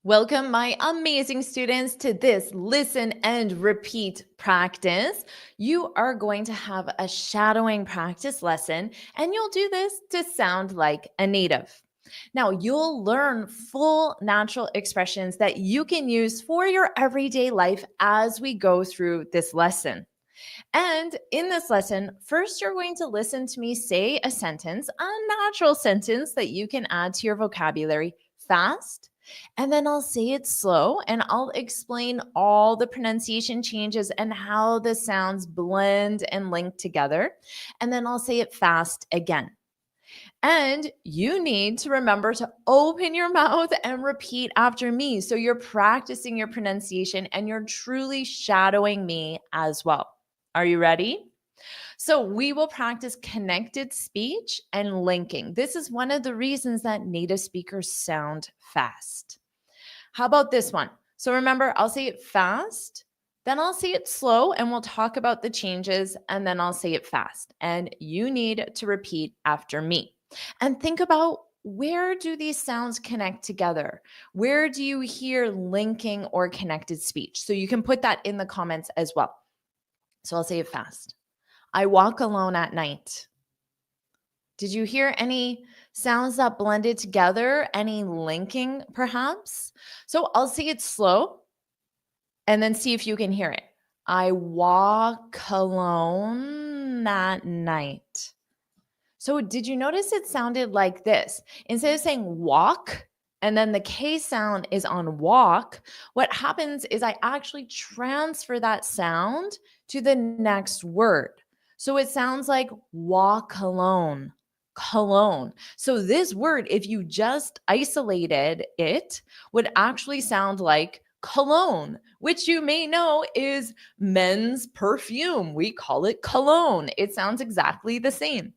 Welcome, my amazing students, to this listen and repeat practice. You are going to have a shadowing practice lesson, and you'll do this to sound like a native. Now, you'll learn full natural expressions that you can use for your everyday life as we go through this lesson. And in this lesson, first you're going to listen to me say a sentence, a natural sentence that you can add to your vocabulary fast. And then I'll say it slow and I'll explain all the pronunciation changes and how the sounds blend and link together. And then I'll say it fast again. And you need to remember to open your mouth and repeat after me. So you're practicing your pronunciation and you're truly shadowing me as well. Are you ready? So we will practice connected speech and linking. This is one of the reasons that native speakers sound fast. How about this one? So remember, I'll say it fast, then I'll say it slow, and we'll talk about the changes, and then I'll say it fast. And you need to repeat after me. And think about, where do these sounds connect together? Where do you hear linking or connected speech? So you can put that in the comments as well. So I'll say it fast. I walk alone at night. Did you hear any sounds that blended together? Any linking, perhaps? So I'll say it slow and then see if you can hear it. I walk alone at night. So did you notice it sounded like this? Instead of saying walk, and then the K sound is on walk, what happens is I actually transfer that sound to the next word. So it sounds like walk alone, cologne. So this word, if you just isolated it, would actually sound like cologne, which you may know is men's perfume. We call it cologne. It sounds exactly the same.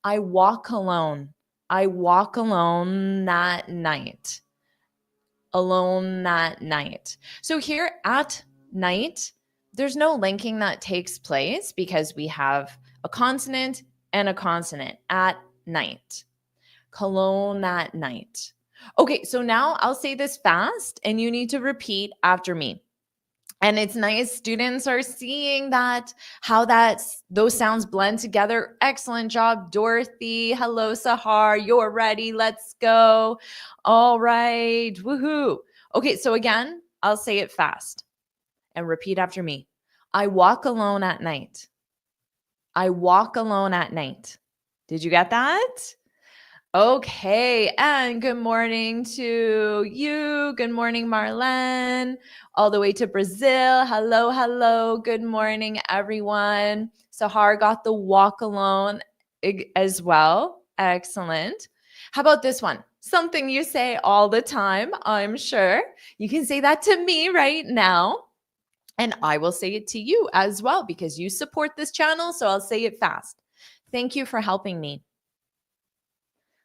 I walk alone. I walk alone that night. Alone that night. So here at night, there's no linking that takes place because we have a consonant and a consonant at night. Cologne at night. Okay, so now I'll say this fast and you need to repeat after me. And it's nice students are seeing that, how those sounds blend together. Excellent job, Dorothy. Hello, Sahar. You're ready. Let's go. All right. Woohoo. Okay, so again, I'll say it fast and repeat after me. I walk alone at night. I walk alone at night. Did you get that? Okay, and good morning to you. Good morning, Marlene, all the way to Brazil. Hello, hello. Good morning, everyone. Sahar got the walk alone as well. Excellent. How about this one? Something you say all the time, I'm sure. You can say that to me right now, and I will say it to you as well because you support this channel, so I'll say it fast. Thank you for helping me.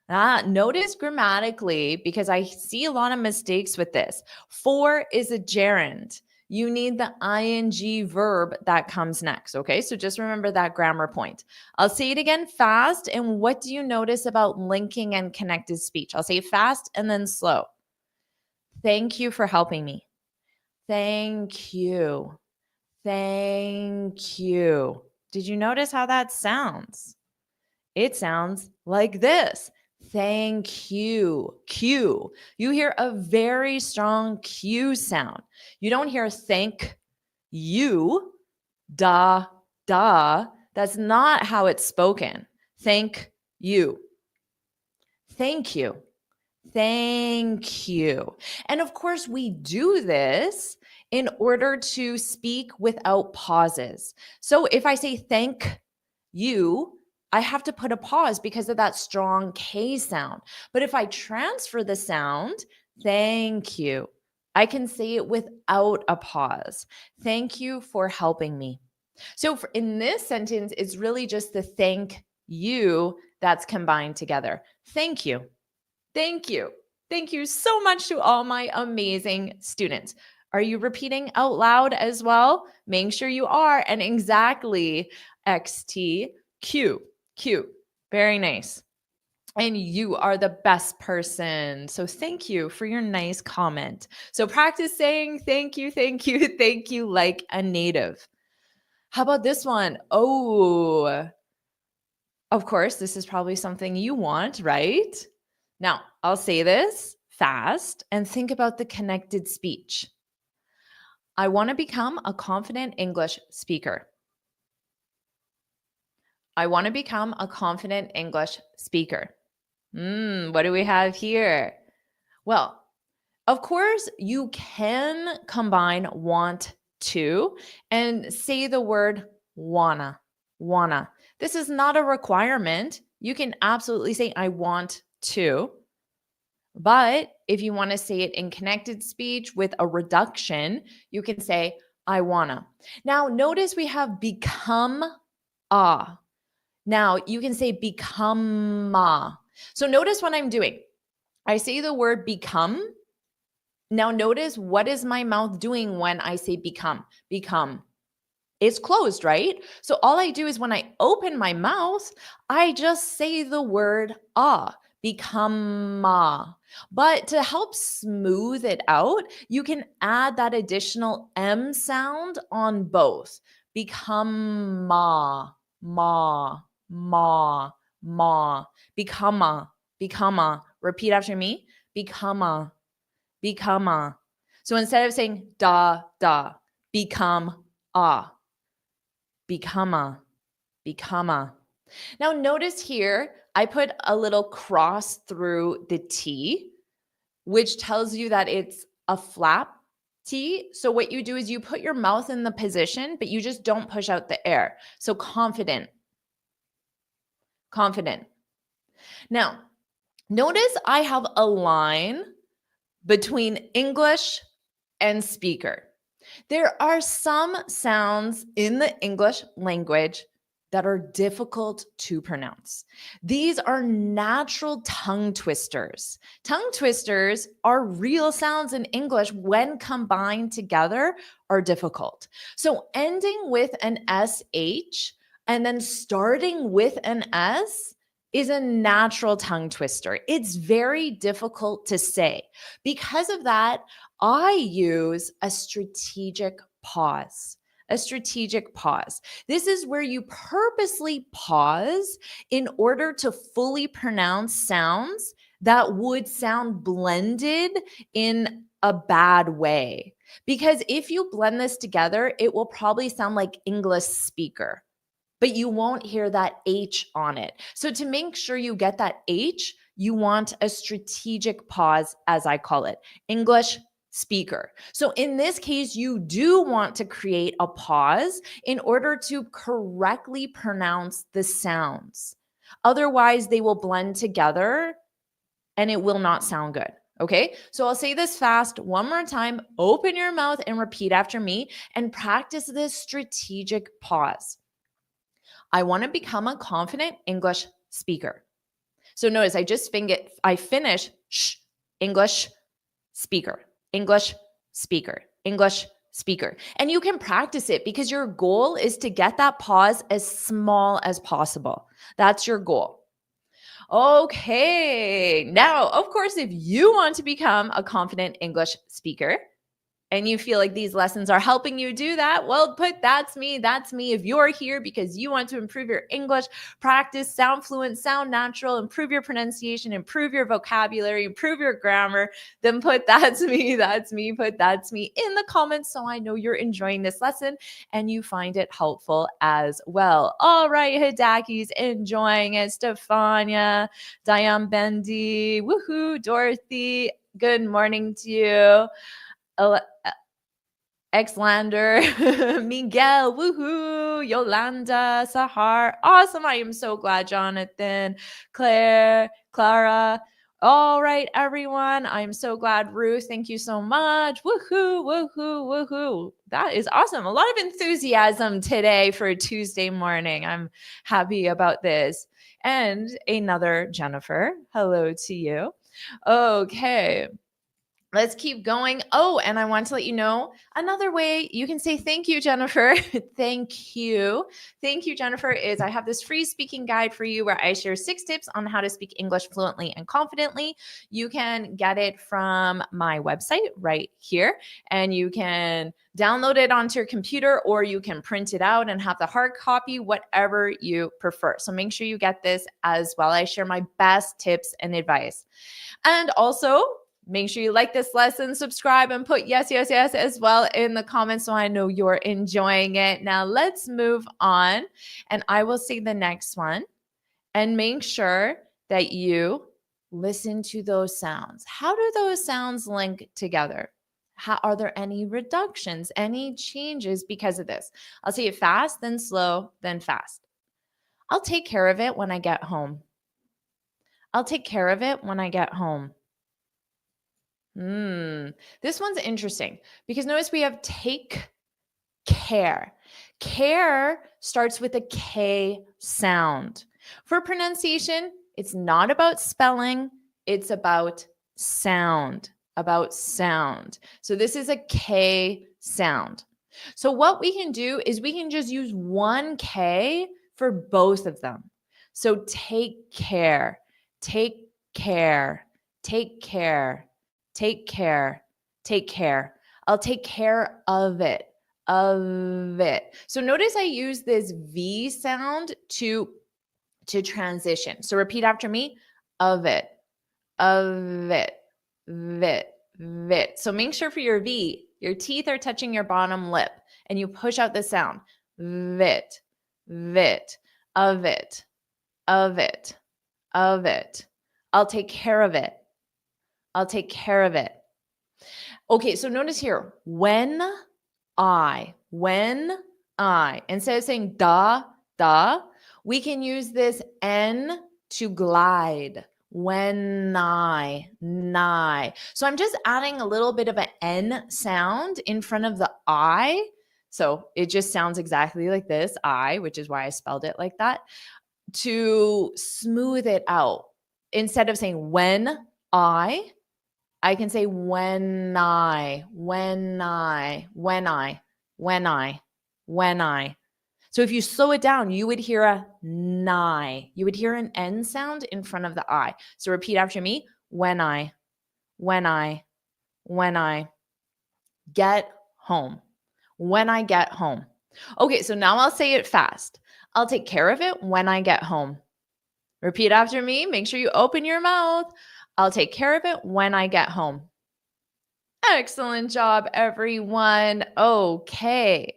Notice grammatically, because I see a lot of mistakes with this. For is a gerund. You need the ing verb that comes next. Okay, so just remember that grammar point. I'll say it again fast. And what do you notice about linking and connected speech? I'll say fast and then slow. Thank you for helping me. Thank you. Thank you. Did you notice how that sounds? It sounds like this. Thank you. Q. You hear a very strong Q sound. You don't hear thank you. Da, da. That's not how it's spoken. Thank you. Thank you. Thank you. And of course, we do this in order to speak without pauses. So if I say thank you, I have to put a pause because of that strong K sound. But if I transfer the sound, thank you, I can say it without a pause. Thank you for helping me. So in this sentence, it's really just the thank you that's combined together. Thank you. Thank you. Thank you so much to all my amazing students. Are you repeating out loud as well? Make sure you are. And exactly, XT, Q. Very nice. And you are the best person. So thank you for your nice comment. So practice saying thank you, thank you, thank you like a native. How about this one? Oh, of course, this is probably something you want, right? Now, I'll say this fast and think about the connected speech. I want to become a confident English speaker. I want to become a confident English speaker. What do we have here? Well, of course, you can combine want to and say the word wanna, wanna. This is not a requirement. You can absolutely say, I want to. But if you want to say it in connected speech with a reduction, you can say, I wanna. Now, notice we have become a. Now, you can say become a. So notice what I'm doing. I say the word become. Now notice, what is my mouth doing when I say become? Become. It's closed, right? So all I do is when I open my mouth, I just say the word become ma. But to help smooth it out, you can add that additional M sound on both. Become ma, ma, ma, ma. Become a, become a. Repeat after me. Become a, become a. So instead of saying da, da, become a, become a, become a. Now notice here, I put a little cross through the T, which tells you that it's a flap T. So what you do is you put your mouth in the position, but you just don't push out the air. So confident, confident. Now, notice I have a line between English and speaker. There are some sounds in the English language that are difficult to pronounce. These are natural tongue twisters. Tongue twisters are real sounds in English when combined together are difficult. So ending with an SH and then starting with an S is a natural tongue twister. It's very difficult to say. Because of that, I use a strategic pause. A strategic pause. This is where you purposely pause in order to fully pronounce sounds that would sound blended in a bad way. Because if you blend this together, it will probably sound like English speaker, but you won't hear that H on it. So to make sure you get that H, you want a strategic pause, as I call it, English speaker. So in this case, you do want to create a pause in order to correctly pronounce the sounds. Otherwise, they will blend together and it will not sound good. Okay, so I'll say this fast one more time. Open your mouth and repeat after me and practice this strategic pause. I want to become a confident English speaker. So notice I finish English speaker, English speaker, English speaker. And you can practice it because your goal is to get that pause as small as possible. That's your goal. Okay. Now, of course, if you want to become a confident English speaker, and you feel like these lessons are helping you do that, well, put that's me. That's me. If you're here because you want to improve your English, practice, sound fluent, sound natural, improve your pronunciation, improve your vocabulary, improve your grammar, then put that's me. That's me. Put that's me in the comments so I know you're enjoying this lesson and you find it helpful as well. All right, Hidaki's enjoying it. Stefania, Diane Bendy, woohoo, Dorothy, good morning to you. Xlander, Miguel, woohoo, Yolanda, Sahar, awesome. I am so glad, Jonathan, Claire, Clara. All right, everyone. I'm so glad, Ruth. Thank you so much. Woohoo, woohoo, woohoo. That is awesome. A lot of enthusiasm today for a Tuesday morning. I'm happy about this. And another Jennifer. Hello to you. Okay. Let's keep going. Oh, and I want to let you know another way you can say thank you, Jennifer. Thank you. Thank you, Jennifer, is I have this free speaking guide for you where I share 6 tips on how to speak English fluently and confidently. You can get it from my website right here, and you can download it onto your computer, or you can print it out and have the hard copy, whatever you prefer. So make sure you get this as well. I share my best tips and advice. And also, make sure you like this lesson, subscribe, and put yes, yes, yes as well in the comments so I know you're enjoying it. Now let's move on, and I will say the next one, and make sure that you listen to those sounds. How do those sounds link together? Are there any reductions, any changes because of this? I'll say it fast, then slow, then fast. I'll take care of it when I get home. I'll take care of it when I get home. This one's interesting because notice we have take care. Care starts with a K sound. For pronunciation, it's not about spelling, it's about sound, So this is a K sound. So what we can do is we can just use one K for both of them. So take care, take care, take care, take care, take care. I'll take care of it. So notice I use this V sound to transition. So repeat after me. Of it, vit. So make sure for your V, your teeth are touching your bottom lip and you push out the sound. Vit, of it. I'll take care of it. Okay, so notice here, when I, instead of saying da, we can use this N to glide. When I. So I'm just adding a little bit of an N sound in front of the I. So it just sounds exactly like this, I, which is why I spelled it like that, to smooth it out. Instead of saying when I can say when I. So if you slow it down, you would hear a nigh. You would hear an N sound in front of the I. So repeat after me. When I get home. When I get home. Okay, so now I'll say it fast. I'll take care of it when I get home. Repeat after me. Make sure you open your mouth. I'll take care of it when I get home. Excellent job, everyone. Okay.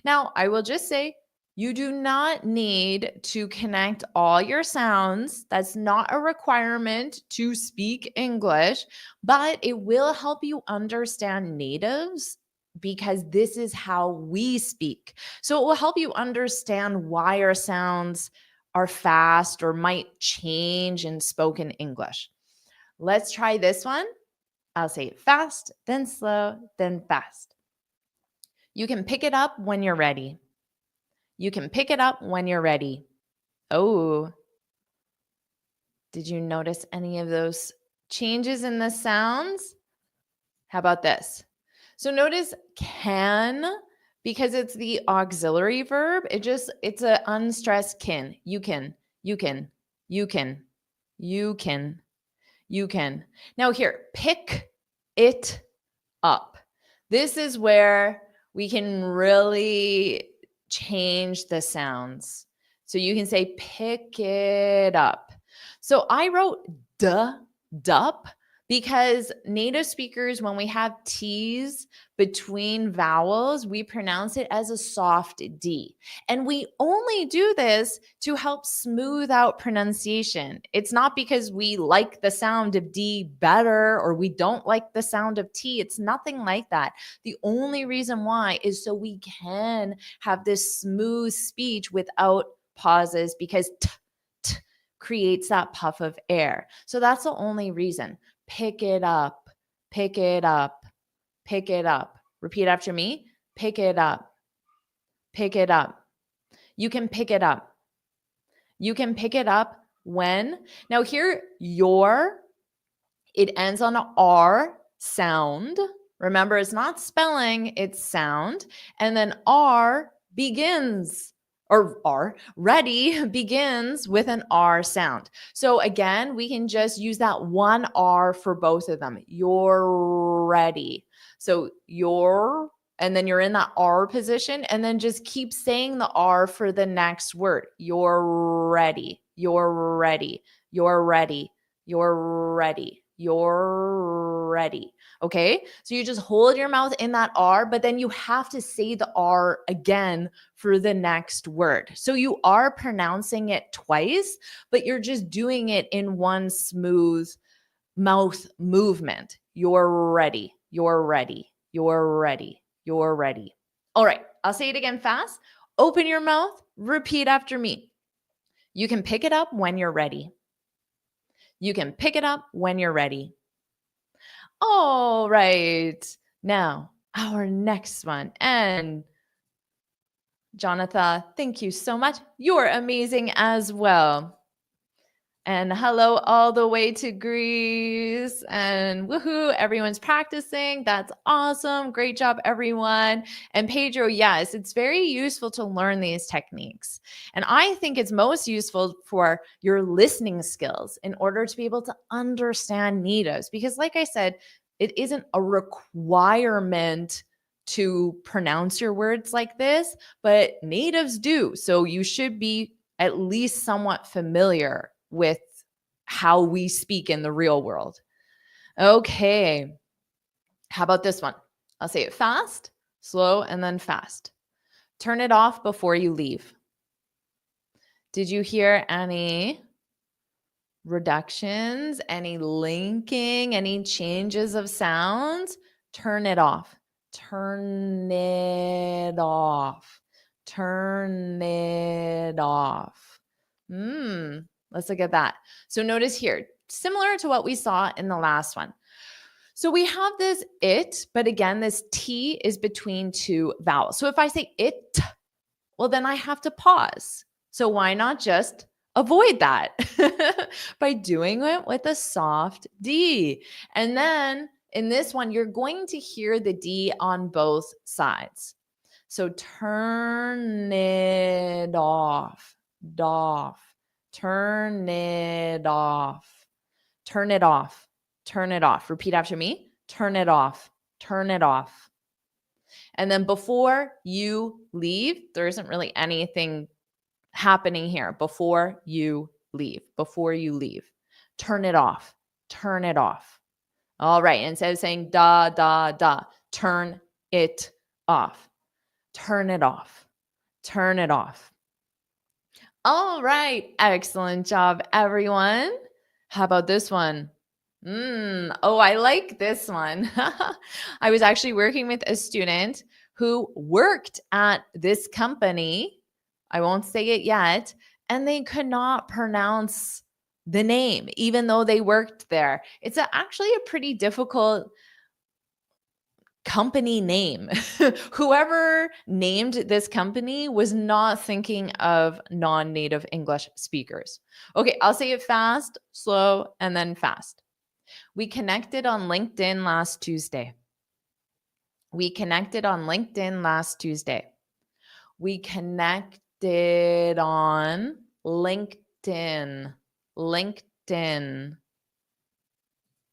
Now, I will just say you do not need to connect all your sounds. That's not a requirement to speak English, but it will help you understand natives because this is how we speak. So it will help you understand why our sounds are fast or might change in spoken English. Let's try this one. I'll say it fast, then slow, then fast. You can pick it up when you're ready. You can pick it up when you're ready. Oh, did you notice any of those changes in the sounds? How about this? So notice can, because it's the auxiliary verb, it's an unstressed kin. You can. Now here, pick it up. This is where we can really change the sounds. So you can say pick it up. So I wrote dup because native speakers, when we have T's between vowels, we pronounce it as a soft D. And we only do this to help smooth out pronunciation. It's not because we like the sound of D better or we don't like the sound of T. It's nothing like that. The only reason why is so we can have this smooth speech without pauses because t creates that puff of air. So that's the only reason. Pick it up, pick it up, pick it up. Repeat after me. Pick it up, pick it up. You can pick it up. You can pick it up when. Now here, it ends on a R sound. Remember, it's not spelling, it's sound. And then R begins, or R, ready begins with an R sound. So again, we can just use that one R for both of them. You're ready. So you're, and then you're in that R position, and then just keep saying the R for the next word. You're ready. You're ready. You're ready. You're ready. You're ready. Okay. So you just hold your mouth in that R, but then you have to say the R again for the next word. So you are pronouncing it twice, but you're just doing it in one smooth mouth movement. You're ready. You're ready. You're ready. You're ready. All right. I'll say it again fast. Open your mouth. Repeat after me. You can pick it up when you're ready. You can pick it up when you're ready. All right. Now, our next one. And Jonathan, thank you so much. You're amazing as well. And hello all the way to Greece. And woohoo, everyone's practicing. That's awesome. Great job, everyone. And Pedro, yes, it's very useful to learn these techniques. And I think it's most useful for your listening skills in order to be able to understand natives. Because like I said, it isn't a requirement to pronounce your words like this, but natives do. So you should be at least somewhat familiar with how we speak in the real world. Okay. How about this one? I'll say it fast, slow, and then fast. Turn it off before you leave. Did you hear any reductions, any linking, any changes of sounds? Turn it off. Turn it off. Turn it off. Let's look at that. So notice here, similar to what we saw in the last one. So we have this it, but again, this T is between two vowels. So if I say it, well, then I have to pause. So why not just avoid that by doing it with a soft D? And then in this one, you're going to hear the D on both sides. So turn it off, doff. Turn it off. Turn it off. Turn it off. Repeat after me. Turn it off. Turn it off. And then before you leave, there isn't really anything happening here. Before you leave. Before you leave. Turn it off. Turn it off. All right. Instead of saying da, da, da, turn it off. Turn it off. Turn it off. All right. Excellent job, everyone. How about this one? Oh, I like this one. I was actually working with a student who worked at this company. I won't say it yet. And they could not pronounce the name, even though they worked there. It's actually a pretty difficult company name. Whoever named this company was not thinking of non-native English speakers. Okay, I'll say it fast, slow, and then fast. We connected on LinkedIn last Tuesday. We connected on LinkedIn last Tuesday. We connected on LinkedIn. LinkedIn.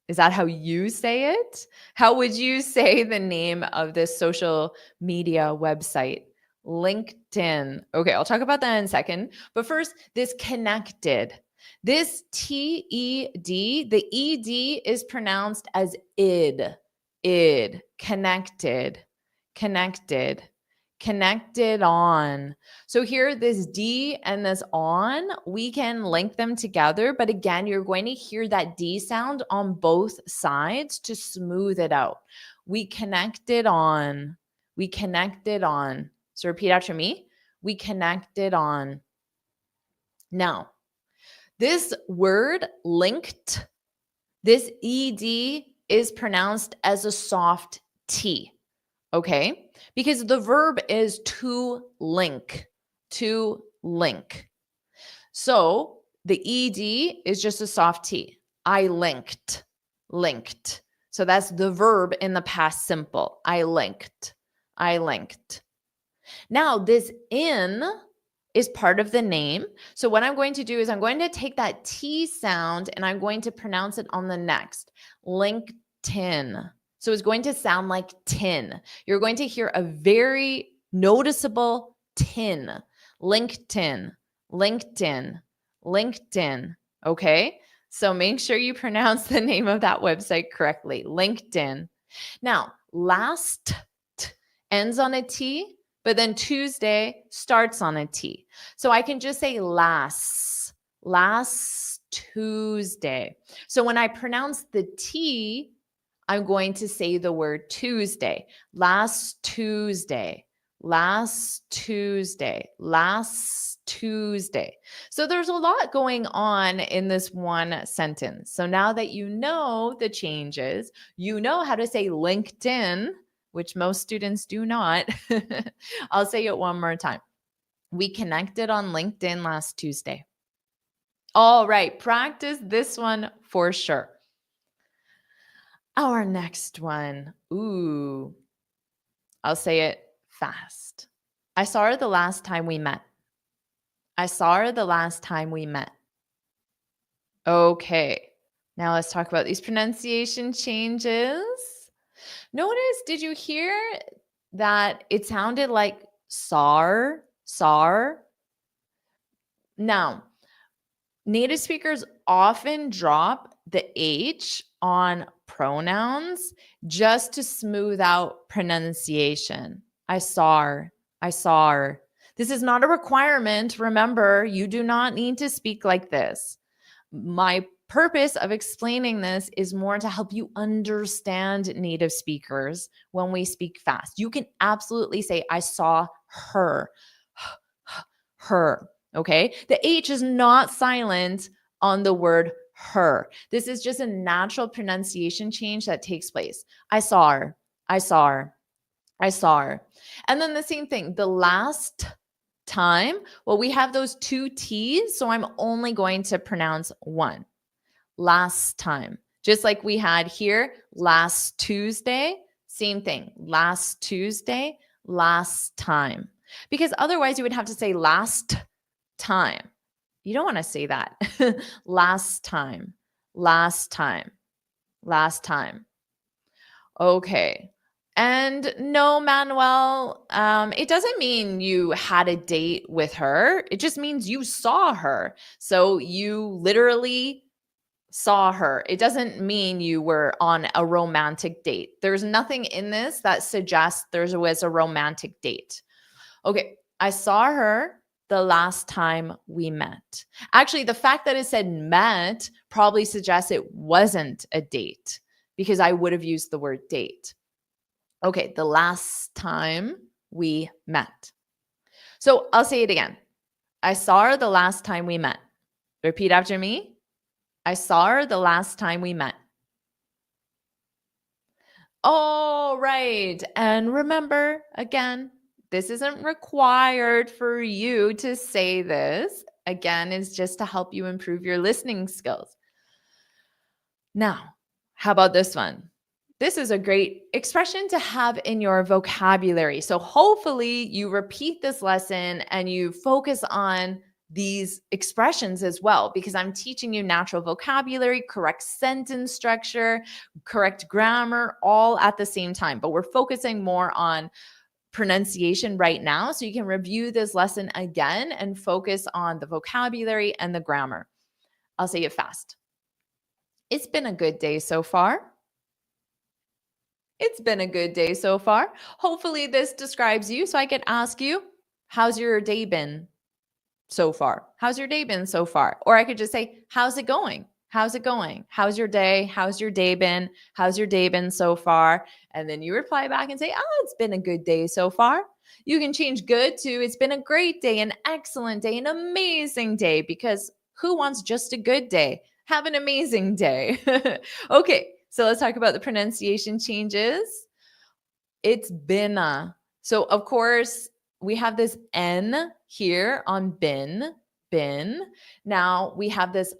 Is that how you say it? How would you say the name of this social media website? LinkedIn. Okay, I'll talk about that in a second. But first, this connected. This T-E-D, the E-D is pronounced as id. Id. Connected. Connected. Connected on. So here, this D and this on, we can link them together. But again, you're going to hear that D sound on both sides to smooth it out. We connected on. We connected on. So repeat after me. We connected on. Now, this word linked, this ED is pronounced as a soft T. Okay, because the verb is to link, to link. So the ED is just a soft T. I linked, linked. So that's the verb in the past simple. I linked. I linked. Now, this in is part of the name. So what I'm going to do is I'm going to take that T sound and I'm going to pronounce it on the next. LinkedIn. So it's going to sound like tin. You're going to hear a very noticeable tin. LinkedIn, LinkedIn, LinkedIn. Okay? So make sure you pronounce the name of that website correctly. LinkedIn. Now, last ends on a T, but then Tuesday starts on a T. So I can just say last Tuesday. So when I pronounce the T, I'm going to say the word Tuesday. Last Tuesday. Last Tuesday. Last Tuesday. So there's a lot going on in this one sentence. So now that you know the changes, you know how to say LinkedIn, which most students do not. I'll say it one more time. We connected on LinkedIn last Tuesday. All right, practice this one for sure. Our next one. Ooh, I'll say it fast. I saw her the last time we met. I saw her the last time we met. Okay, now let's talk about these pronunciation changes. Notice, did you hear that it sounded like SAR? SAR? Now, native speakers often drop the H on pronouns just to smooth out pronunciation. I saw her. I saw her. This is not a requirement. Remember, you do not need to speak like this. My purpose of explaining this is more to help you understand native speakers when we speak fast. You can absolutely say, I saw her, her. Okay. The H is not silent on the word her. This is just a natural pronunciation change that takes place. I saw her. I saw her. I saw her. And then the same thing, the last time, well, we have those two T's, so I'm only going to pronounce one. Last time. Just like we had here last Tuesday, same thing. Last Tuesday, last time. Because otherwise you would have to say last time. You don't want to say that. Last time. Last time. Last time. Okay. And no, Manuel, it doesn't mean you had a date with her. It just means you saw her. So you literally saw her. It doesn't mean you were on a romantic date. There's nothing in this that suggests there was a romantic date. Okay. I saw her the last time we met. Actually, the fact that it said met probably suggests it wasn't a date because I would have used the word date. Okay, the last time we met. So I'll say it again. I saw her the last time we met. Repeat after me. I saw her the last time we met. All right. And remember, again, this isn't required for you to say this. Again, it's just to help you improve your listening skills. Now, how about this one? This is a great expression to have in your vocabulary. So hopefully you repeat this lesson and you focus on these expressions as well, because I'm teaching you natural vocabulary, correct sentence structure, correct grammar, all at the same time. But we're focusing more on pronunciation right now. So you can review this lesson again and focus on the vocabulary and the grammar. I'll say it fast. It's been a good day so far. It's been a good day so far. Hopefully this describes you. So I could ask you, how's your day been so far? How's your day been so far? Or I could just say, how's it going? How's it going? How's your day? How's your day been? How's your day been so far? And then you reply back and say, oh, it's been a good day so far. You can change good to it's been a great day, an excellent day, an amazing day, because who wants just a good day? Have an amazing day. Okay, so let's talk about the pronunciation changes. It's been a. So of course, we have this N here on been. Now we have this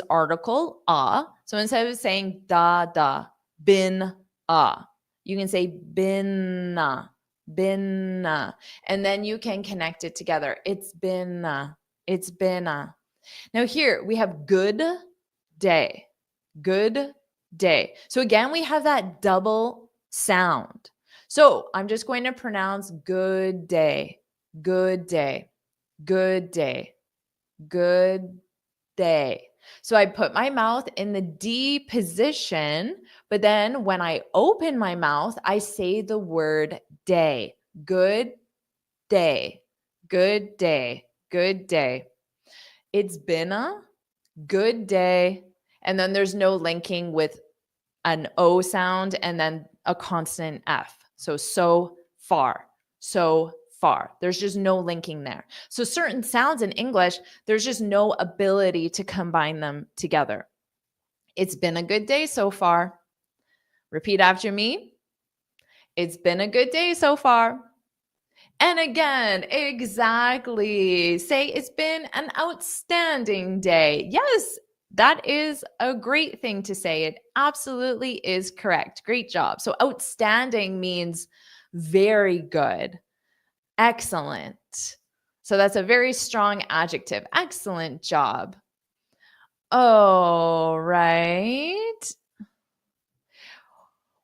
article, a. So instead of saying da, Been a. You can say been a, been a. And then you can connect it together. It's been a, it's been a. Now here we have good day, good day. So again, we have that double sound. So I'm just going to pronounce good day, good day, good day, good day. So I put my mouth in the D position, but then when I open my mouth, I say the word day. Good day, good day, good day. It's been a good day. And then there's no linking with an O sound and then a consonant F. So far, so far. There's just no linking there. So certain sounds in English, there's just no ability to combine them together. It's been a good day so far. Repeat after me. It's been a good day so far. And again, exactly. Say it's been an outstanding day. Yes, that is a great thing to say. It absolutely is correct. Great job. So outstanding means very good, excellent. So that's a very strong adjective. Excellent job. All right.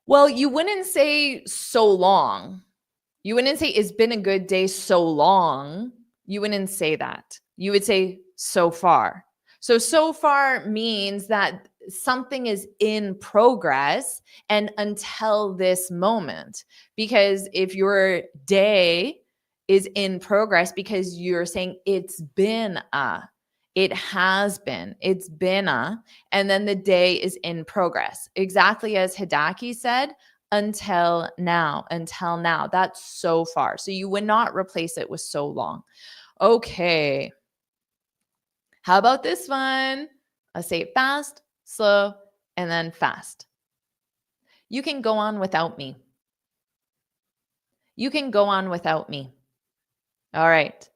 Well, you wouldn't say so long. You wouldn't say it's been a good day so long. You wouldn't say that. You would say so far. So far means that something is in progress and until this moment. Because if your day is in progress because you're saying it's been a, it has been, it's been a, and then the day is in progress. Exactly as Hidaki said, until now, until now. That's so far. So you would not replace it with so long. Okay. How about this one? I'll say it fast, slow, and then fast. You can go on without me. You can go on without me. All right.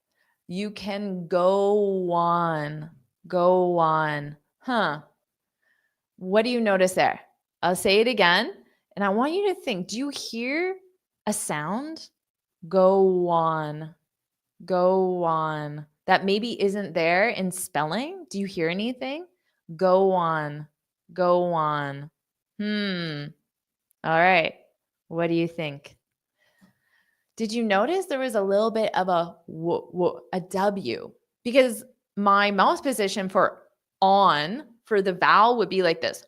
You can go on. Go on. Huh. What do you notice there? I'll say it again. And I want you to think, do you hear a sound? Go on. Go on. That maybe isn't there in spelling. Do you hear anything? Go on. Go on. All right. What do you think? Did you notice there was a little bit of a W? Because my mouth position for on, for the vowel would be like this.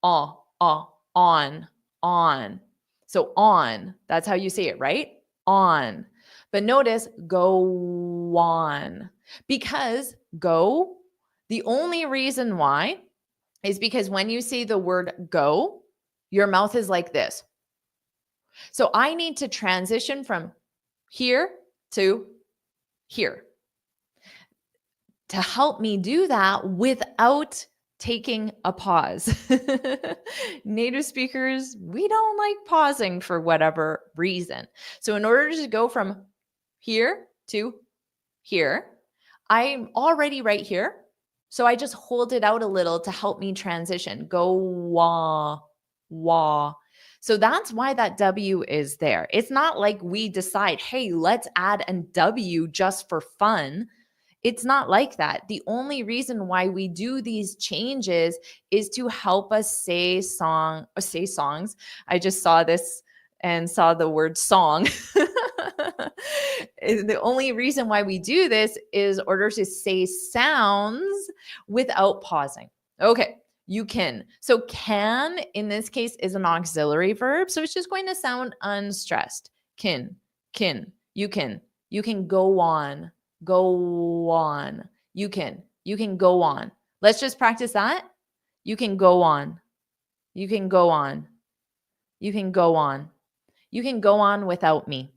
On. So on, that's how you say it, right? On. But notice go on. Because go, the only reason why is because when you say the word go, your mouth is like this. So I need to transition from here to here. To help me do that without taking a pause. Native speakers, we don't like pausing for whatever reason. So in order to go from here to here, I'm already right here. So I just hold it out a little to help me transition. Go wah, wah. So that's why that W is there. It's not like we decide, hey, let's add a W just for fun. It's not like that. The only reason why we do these changes is to help us say songs. I just saw this and saw the word song. The only reason why we do this is in order to say sounds without pausing. Okay, you can. So can in this case is an auxiliary verb. So it's just going to sound unstressed. Can, you can go on. Go on. You can go on. Let's just practice that. You can go on. You can go on. You can go on. You can go on without me.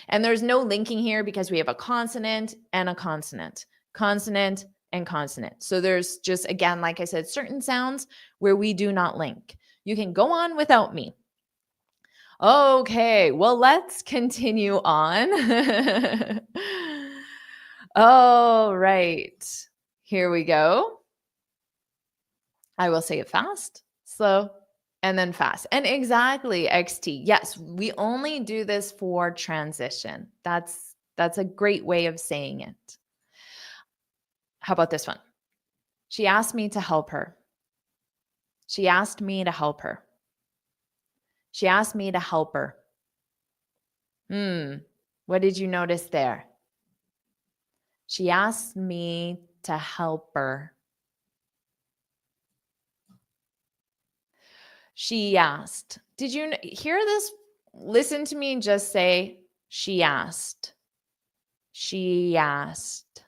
And there's no linking here because we have a consonant and a consonant, consonant and consonant. So there's just, again, like I said, certain sounds where we do not link. You can go on without me. Okay, well, let's continue on. All right, here we go. I will say it fast, slow, and then fast. And exactly, XT. Yes, we only do this for transition. That's a great way of saying it. How about this one? She asked me to help her. She asked me to help her. She asked me to help her. What did you notice there? She asked me to help her. She asked. Did you hear this? Listen to me just say, she asked. She asked.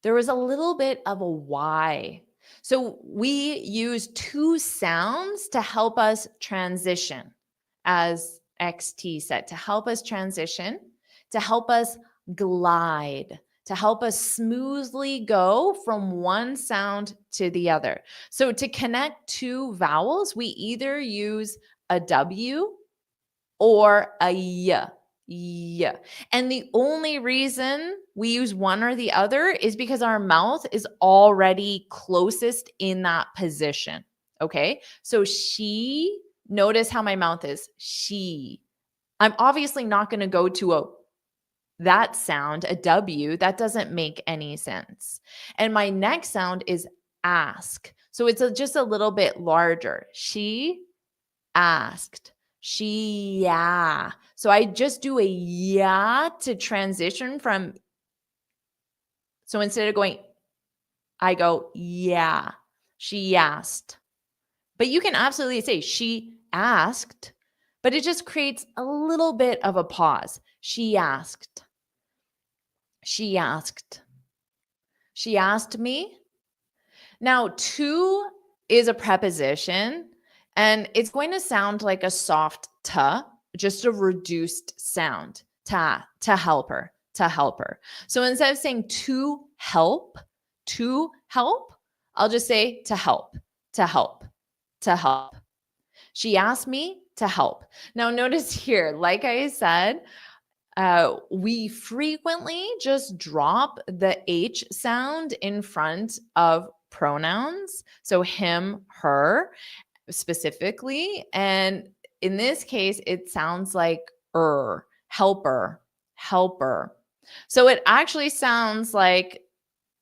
There was a little bit of a Y. So we use two sounds to help us transition, as XT said, to help us transition, to help us glide, to help us smoothly go from one sound to the other. So to connect two vowels, we either use a W or a Y. Yeah. And the only reason we use one or the other is because our mouth is already closest in that position. Okay. So she, notice how my mouth is. She. I'm obviously not going to go to that sound, a W. That doesn't make any sense. And my next sound is ask. So it's just a little bit larger. She asked. Yeah. So I just do a yeah to transition from. So instead of going, I go, yeah. She asked. But you can absolutely say she asked, but it just creates a little bit of a pause. She asked. She asked. She asked me. Now, to is a preposition, and it's going to sound like a soft t, just a reduced sound. To help her, to help her. So instead of saying to help, I'll just say to help, to help, to help. She asked me to help. Now, notice here, like I said, we frequently just drop the H sound in front of pronouns. So him, her specifically. And in this case, it sounds like helper, helper. So it actually sounds like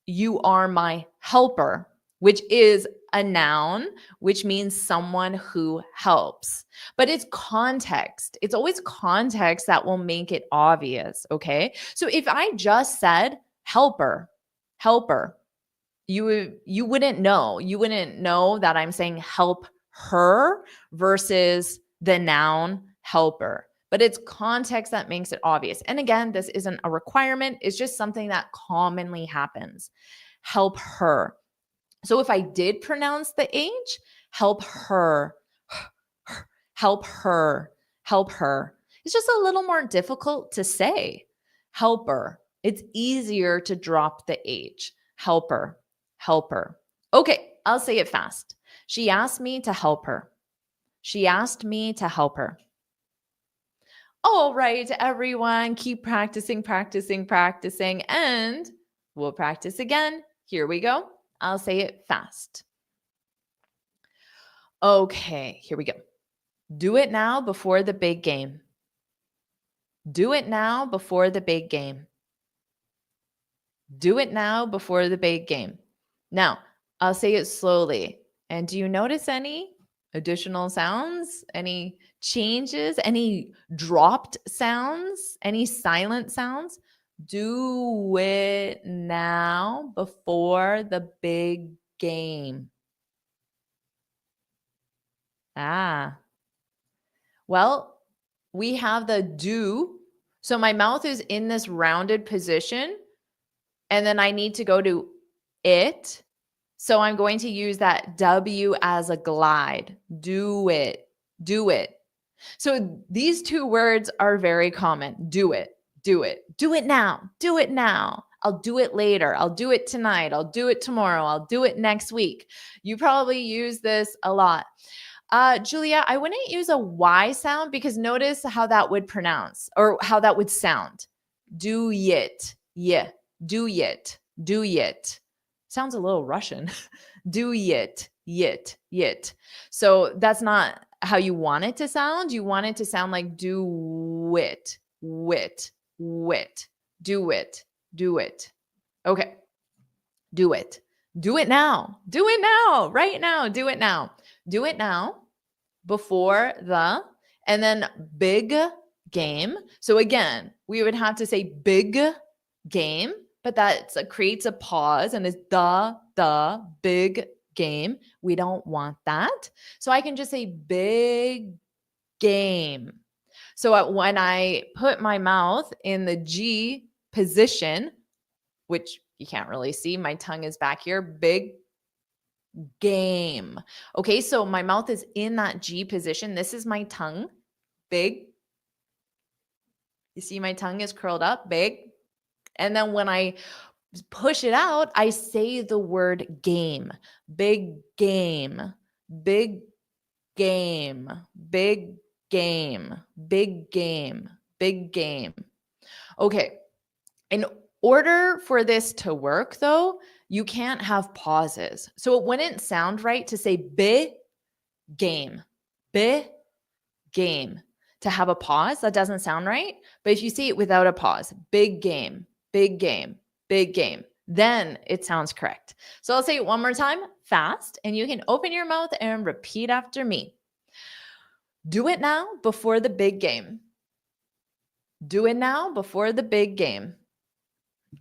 you are my helper, which is a noun, which means someone who helps. But it's context. It's always context that will make it obvious. Okay. So if I just said helper, helper, you wouldn't know. You wouldn't know that I'm saying help her versus the noun helper. But it's context that makes it obvious. And again, this isn't a requirement. It's just something that commonly happens. Help her. So if I did pronounce the H, help her, help her, help her. It's just a little more difficult to say. Helper. It's easier to drop the H. Helper, helper. Okay, I'll say it fast. She asked me to help her. She asked me to help her. All right, everyone, keep practicing, practicing, practicing, and we'll practice again. Here we go. I'll say it fast. Okay, here we go. Do it now before the big game. Do it now before the big game. Do it now before the big game. Now, I'll say it slowly. And do you notice any additional sounds? Any changes? Any dropped sounds? Any silent sounds? Do it now before the big game. Well, we have the do. So my mouth is in this rounded position, and then I need to go to it. So I'm going to use that W as a glide. Do it. Do it. So these two words are very common. Do it. Do it. Do it now. Do it now. I'll do it later. I'll do it tonight. I'll do it tomorrow. I'll do it next week. You probably use this a lot. Julia, I wouldn't use a Y sound because notice how that would pronounce or how that would sound. Do it. Yeah. Do it. Do it. Sounds a little Russian. Do it. yit, yit. So that's not how you want it to sound. You want it to sound like do wit, wit, wit, do it, do it. Okay, do it. Do it now. Do it now. Right now. Do it now. Do it now before the, and then big game. So again, we would have to say big game, but that creates a pause and is the big game. We don't want that. So I can just say big game. So when I put my mouth in the G position, which you can't really see, my tongue is back here, big game. Okay, so my mouth is in that G position. This is my tongue, big. You see my tongue is curled up, big. And then when I push it out, I say the word game, big game, big game, big game, big game, big game. Okay. In order for this to work, though, you can't have pauses. So it wouldn't sound right to say big game, big game. To have a pause, that doesn't sound right. But if you say it without a pause, big game, big game, big game, then it sounds correct. So I'll say it one more time, fast, and you can open your mouth and repeat after me. Do it now before the big game. Do it now before the big game.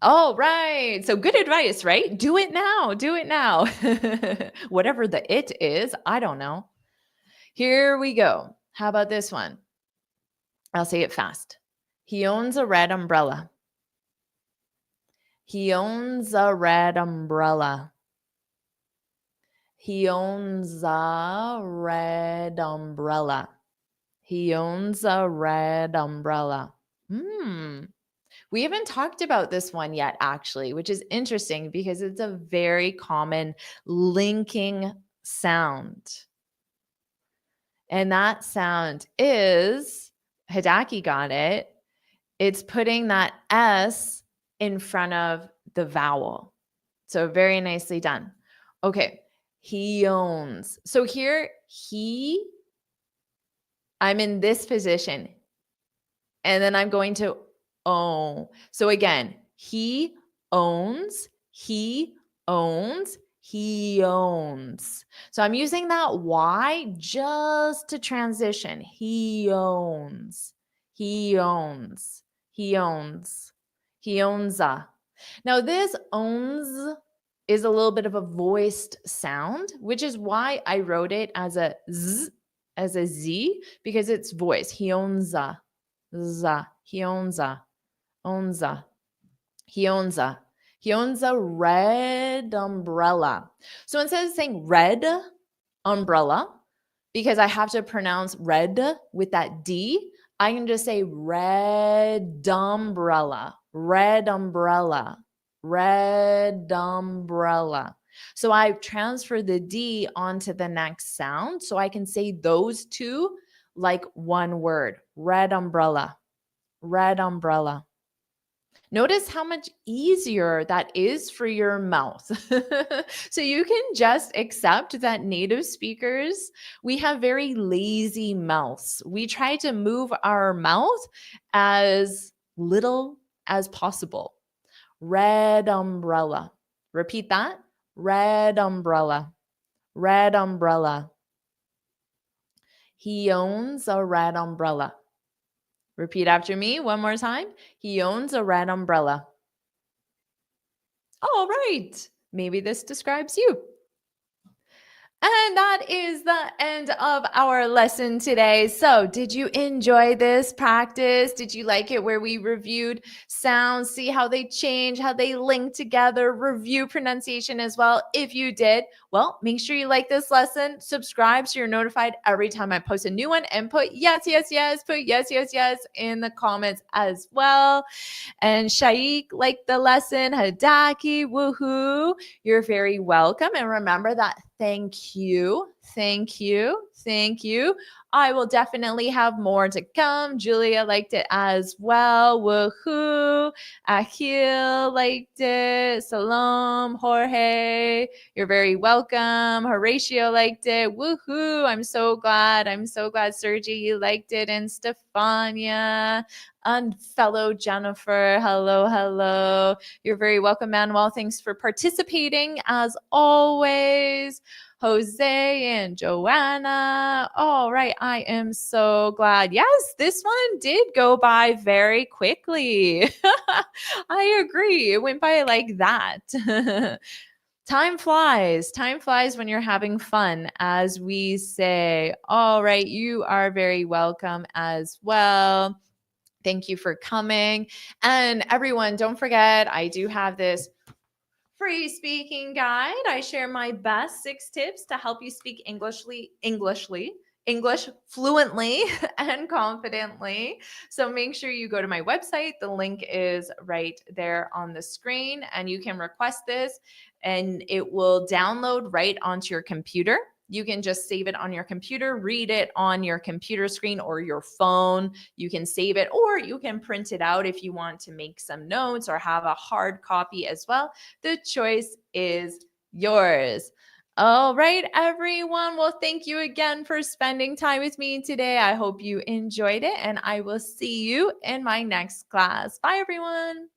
Oh, right. So good advice, right? Do it now. Do it now. Whatever the it is, I don't know. Here we go. How about this one? I'll say it fast. He owns a red umbrella. He owns a red umbrella. He owns a red umbrella. He owns a red umbrella. We haven't talked about this one yet, actually, which is interesting because it's a very common linking sound. And that sound is, Hidaki got it, it's putting that S in front of the vowel. So very nicely done. Okay, he owns. So here, I'm in this position. And then I'm going to own. So again, he owns, he owns, he owns. So I'm using that Y just to transition. He owns, he owns, he owns, he owns a. Now this owns is a little bit of a voiced sound, which is why I wrote it as a Z, because it's voice. He owns a, za, he owns a. Onza. He owns a. He owns a red umbrella. So instead of saying red umbrella, because I have to pronounce red with that D, I can just say red umbrella, red umbrella, red umbrella. So I transfer the D onto the next sound so I can say those two like one word, red umbrella, red umbrella. Notice how much easier that is for your mouth. So you can just accept that native speakers, we have very lazy mouths. We try to move our mouth as little as possible. Red umbrella. Repeat that. Red umbrella. Red umbrella. He owns a red umbrella. Repeat after me one more time. He owns a red umbrella. All right. Maybe this describes you. And that is the end of our lesson today. So did you enjoy this practice? Did you like it where we reviewed sounds, see how they change, how they link together, review pronunciation as well? If you did, well, make sure you like this lesson, subscribe so you're notified every time I post a new one, and put yes, yes, yes, put yes, yes, yes in the comments as well. And Shaik liked the lesson, Hidaki, woohoo. You're very welcome. And remember that thank you I will definitely have more to come. Julia liked it as well. Woohoo. Ahil liked it. Salom, Jorge, you're very welcome. Horatio liked it. Woohoo. I'm so glad. I'm so glad, Sergi, you liked it. And Stefania and fellow Jennifer. Hello, hello. You're very welcome, Manuel. Thanks for participating as always. Jose and Joanna. All right. I am so glad. Yes, this one did go by very quickly. I agree. It went by like that. Time flies. Time flies when you're having fun, as we say. All right. You are very welcome as well. Thank you for coming. And everyone, don't forget, I do have this free speaking guide. I share my best 6 tips to help you speak English fluently and confidently. So make sure you go to my website. The link is right there on the screen, and you can request this, and it will download right onto your computer. You can just save it on your computer, read it on your computer screen or your phone. You can save it, or you can print it out if you want to make some notes or have a hard copy as well. The choice is yours. All right, everyone. Well, thank you again for spending time with me today. I hope you enjoyed it, and I will see you in my next class. Bye, everyone.